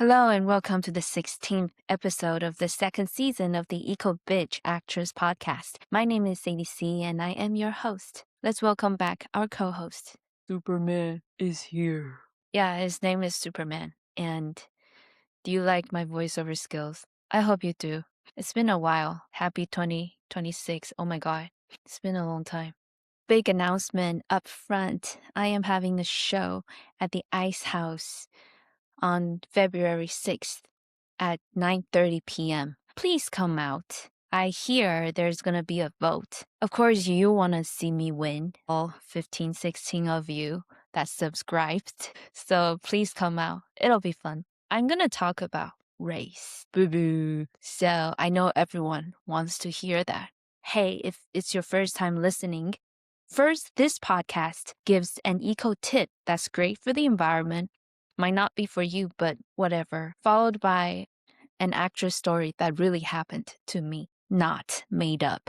Hello and welcome to the 16th episode of the second season of the Ecobitch Actress Podcast. My name is Sadie C and I am your host. Let's welcome back our co-host. Superman is here. Yeah, his name is Superman. And do you like my voiceover skills? I hope you do. It's been a while. Happy 2026. Oh my god. It's been a long time. Big announcement up front. I am having a show at the Ice House on February 6th at 9:30 p.m. Please come out. I hear there's gonna be a vote. Of course, you wanna see me win, all 15, 16 of you that subscribed. So please come out. It'll be fun. I'm gonna talk about race. Boo boo. So I know everyone wants to hear that. Hey, if it's your first time listening, first, this podcast gives an eco tip that's great for the environment. Might not be for you, but whatever. Followed by an actress story that really happened to me, not made up.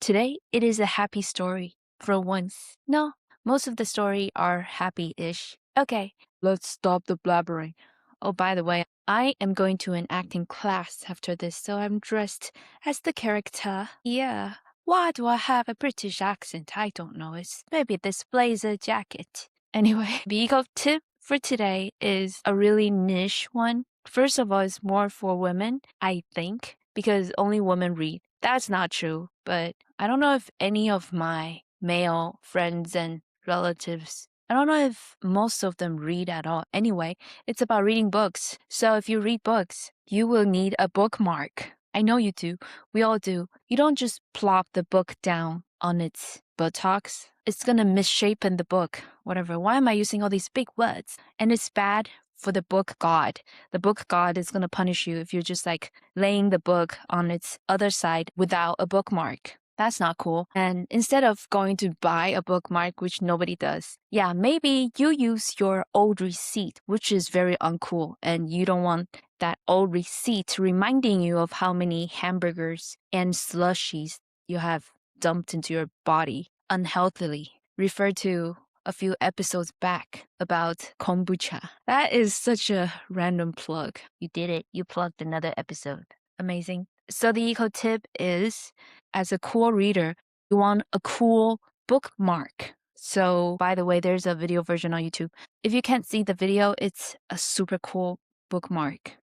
Today, it is a happy story for once. No, most of the story are happy-ish. Okay, Let's stop the blabbering. oh, by the way, I am going to an acting class after this, so I'm dressed as the character. Yeah. Why do I have a British accent? I don't know. It's maybe this blazer jacket. Anyway, the eco tip for today is a really niche one. First of all, it's more for women, I think, because only women read. That's not true, but I don't know if any of my male friends and relatives, I don't know if most of them read at all. Anyway, it's about reading books. So if you read books, you will need a bookmark. I know you do. We all do. You don't just plop the book down on its buttocks. It's gonna misshapen the book. Whatever. Why am I using all these big words? And it's bad for the book god. The book god is gonna punish you if you're just like laying the book on its other side without a bookmark. That's not cool. And instead of going to buy a bookmark, which nobody does, yeah, maybe you use your old receipt, which is very uncool, and you don't want that old receipt reminding you of how many hamburgers and slushies you have dumped into your body unhealthily. Refer to a few episodes back about kombucha. That is such a random plug. You did it. You plugged another episode. Amazing. So the eco tip is, as a cool reader, you want a cool bookmark. So by the way, there's a video version on YouTube. If you can't see the video, it's a super cool bookmark.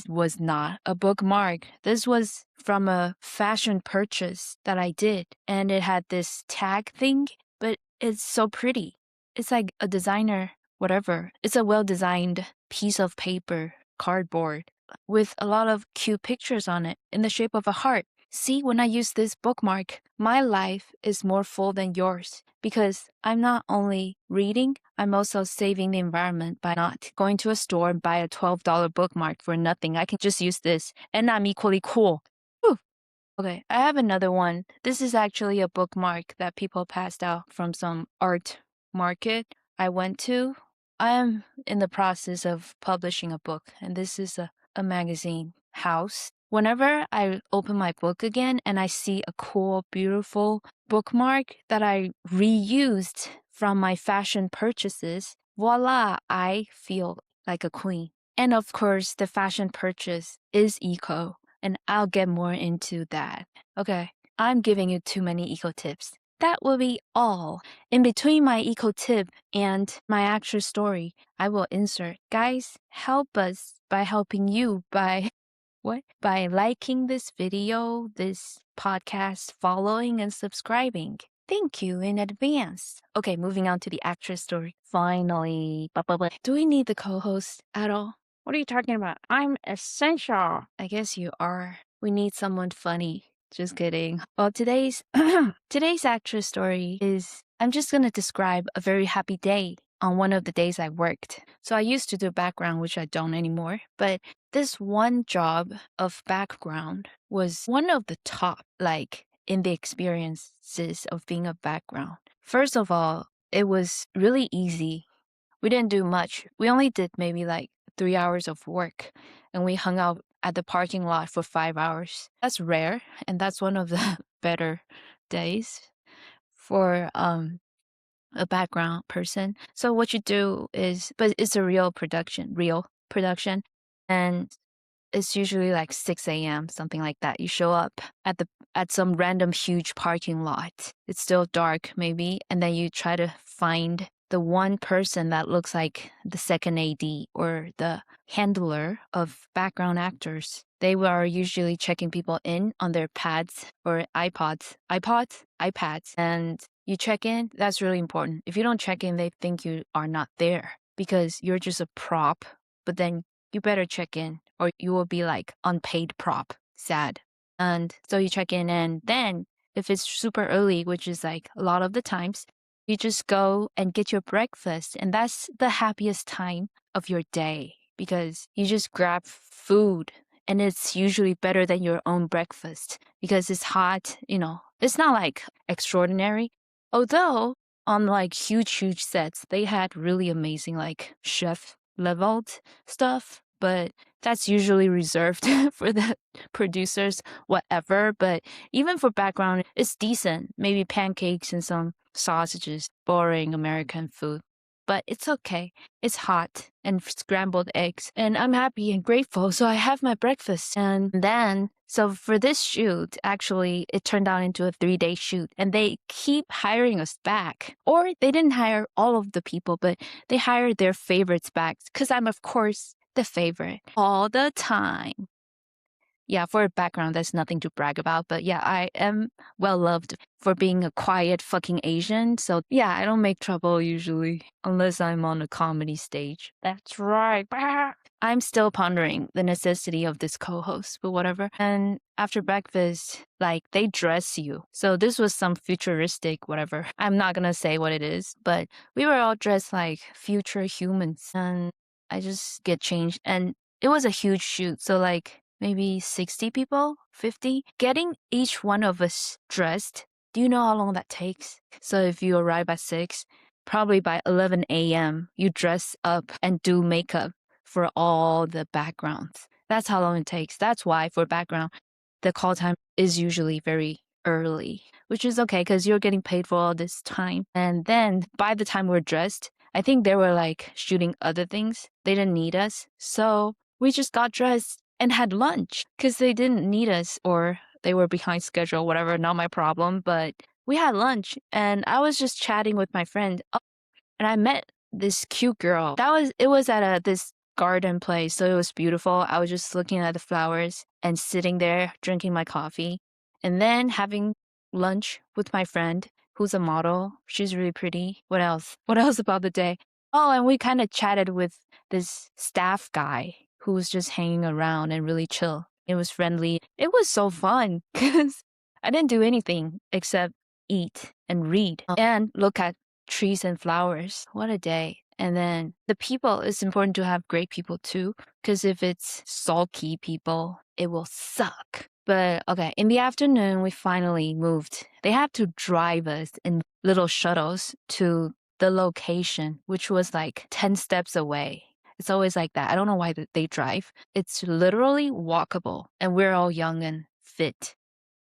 Was not a bookmark. This was from a fashion purchase that I did. And it had this tag thing, but it's so pretty. It's like a designer, whatever. It's a well-designed piece of paper, cardboard, with a lot of cute pictures on it in the shape of a heart. See, when I use this bookmark, my life is more full than yours because I'm not only reading, I'm also saving the environment by not going to a store and buy a $12 bookmark for nothing. I can just use this and I'm equally cool. Whew. Okay, I have another one. This is actually a bookmark that people passed out from some art market I went to. I am in the process of publishing a book, and this is a magazine house. Whenever I open my book again and I see a cool, beautiful bookmark that I reused from my fashion purchases, voila, I feel like a queen. And of course, the fashion purchase is eco, and I'll get more into that. Okay, I'm giving you too many eco tips. That will be all. In between my eco tip and my actual story, I will insert, guys, help us by helping you by what? By liking this video, this podcast, following and subscribing. Thank you in advance. Okay, moving on to the actress story. Finally. Do we need the co-host at all? What are you talking about? I'm essential. I guess you are. We need someone funny. Just kidding. Well, today's today's actress story is, I'm just gonna describe a very happy day on one of the days I worked. So I used to do background, which I don't anymore, but this one job of background was one of the top, like, in the experiences of being a background. First of all, it was really easy. We didn't do much. We only did maybe like 3 hours of work, and we hung out at the parking lot for 5 hours. That's rare, and that's one of the better days for a background person. So what you do is, but it's a real production. And it's usually like 6 a.m., something like that. You show up at some random huge parking lot. It's still dark, maybe, and then you try to find the one person that looks like the second AD or the handler of background actors. They were usually checking people in on their pads or iPads, and you check in. That's really important. If you don't check in, they think you are not there because you're just a prop, but then you better check in or you will be like unpaid prop. Sad. And so you check in, and then if it's super early, which is like a lot of the times, you just go and get your breakfast. And that's the happiest time of your day because you just grab food, and it's usually better than your own breakfast because it's hot, it's not like extraordinary. Although on like huge sets, they had really amazing like chef leveled stuff, but that's usually reserved for the producers, whatever. But even for background, it's decent. Maybe pancakes and some sausages, boring American food. But it's okay. It's hot and scrambled eggs. And I'm happy and grateful. So I have my breakfast. And then, so for this shoot, actually, it turned out into a 3-day shoot. And they keep hiring us back. Or they didn't hire all of the people, but they hired their favorites back. Because I'm, of course, the favorite all the time. Yeah, for a background, there's nothing to brag about. But yeah, I am well loved for being a quiet fucking Asian. So yeah, I don't make trouble usually, unless I'm on a comedy stage. That's right. I'm still pondering the necessity of this co-host, but whatever. And after breakfast, like they dress you. So this was some futuristic whatever. I'm not gonna say what it is, but we were all dressed like future humans. And I just get changed. And it was a huge shoot. So like maybe 60 people, 50, getting each one of us dressed. Do you know how long that takes? So if you arrive at 6, probably by 11 a.m., you dress up and do makeup for all the backgrounds. That's how long it takes. That's why for background, the call time is usually very early, which is okay because you're getting paid for all this time. And then by the time we're dressed, I think they were like shooting other things. They didn't need us. So we just got dressed and had lunch because they didn't need us or they were behind schedule, whatever, not my problem. But we had lunch and I was just chatting with my friend. Oh, and I met this cute girl. It was at this garden place, so it was beautiful. I was just looking at the flowers and sitting there drinking my coffee and then having lunch with my friend who's a model. She's really pretty. What else? What else about the day? Oh, and we kind of chatted with this staff guy who was just hanging around and really chill. It was friendly. It was so fun because I didn't do anything except eat and read and look at trees and flowers. What a day. And then the people, it's important to have great people too, because if it's sulky people, it will suck. But okay, in the afternoon, we finally moved. They had to drive us in little shuttles to the location, which was like 10 steps away. It's always like that. I don't know why they drive. It's literally walkable, and we're all young and fit.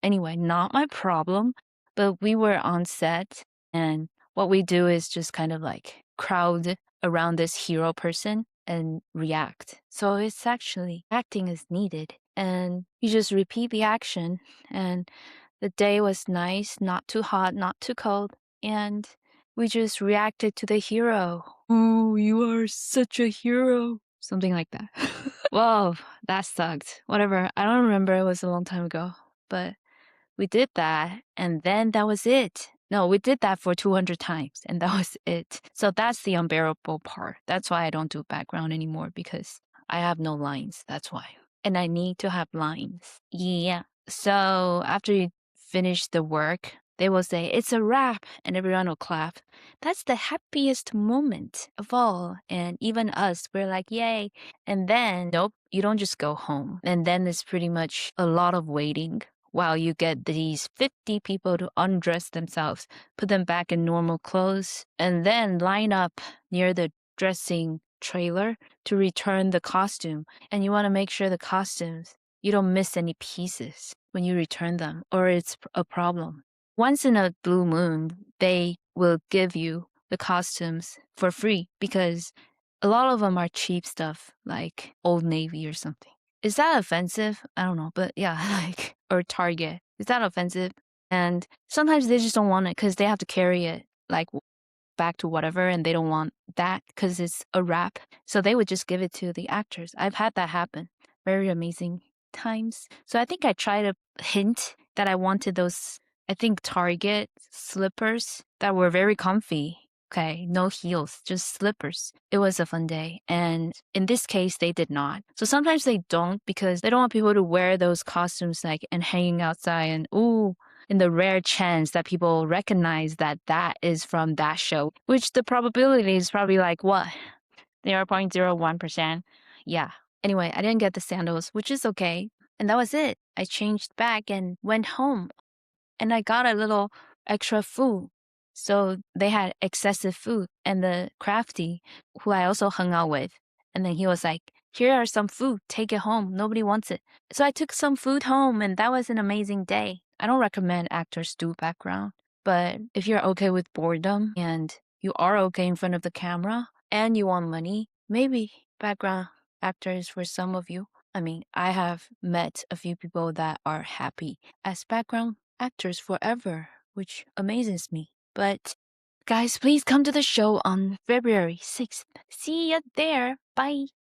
Anyway, not my problem, but we were on set, and what we do is just kind of like crowd around this hero person and react. So it's actually acting is needed, and you just repeat the action. And the day was nice, not too hot, not too cold, and we just reacted to the hero. Ooh, you are such a hero. Something like that. Whoa, that sucked. Whatever. I don't remember. It was a long time ago. But we did that, and then that was it. No, we did that for 200 times, and that was it. So that's the unbearable part. That's why I don't do background anymore, because I have no lines. That's why. And I need to have lines. Yeah. So after you finish the work, they will say, it's a wrap, and everyone will clap. That's the happiest moment of all. And even us, we're like, yay. And then, nope, you don't just go home. And then it's pretty much a lot of waiting while you get these 50 people to undress themselves, put them back in normal clothes, and then line up near the dressing trailer to return the costume. And you want to make sure the costumes, you don't miss any pieces when you return them, or it's a problem. Once in a blue moon, they will give you the costumes for free because A lot of them are cheap stuff, like Old Navy or something. Is that offensive? I don't know, but yeah, like, or Target. Is that offensive? And sometimes they just don't want it because they have to carry it, like, back to whatever, and they don't want that because it's a wrap. So they would just give it to the actors. I've had that happen. Very amazing times. So I think I tried to hint that I wanted those, I think, Target slippers that were very comfy. Okay, no heels, just slippers. It was a fun day. And in this case, they did not. So sometimes they don't because they don't want people to wear those costumes like and hanging outside and ooh, in the rare chance that people recognize that that is from that show, which the probability is probably like what? 0.01%. Yeah. Anyway, I didn't get the sandals, which is okay. And that was it. I changed back and went home. And I got a little extra food. So they had excessive food. And the crafty, who I also hung out with, and then he was like, here are some food. Take it home. Nobody wants it. So I took some food home, and that was an amazing day. I don't recommend actors do background, but if you're okay with boredom and you are okay in front of the camera and you want money, maybe background actors for some of you. I mean, I have met a few people that are happy as background actors forever, which amazes me. But guys, please come to the show on February 6th. See you there. Bye.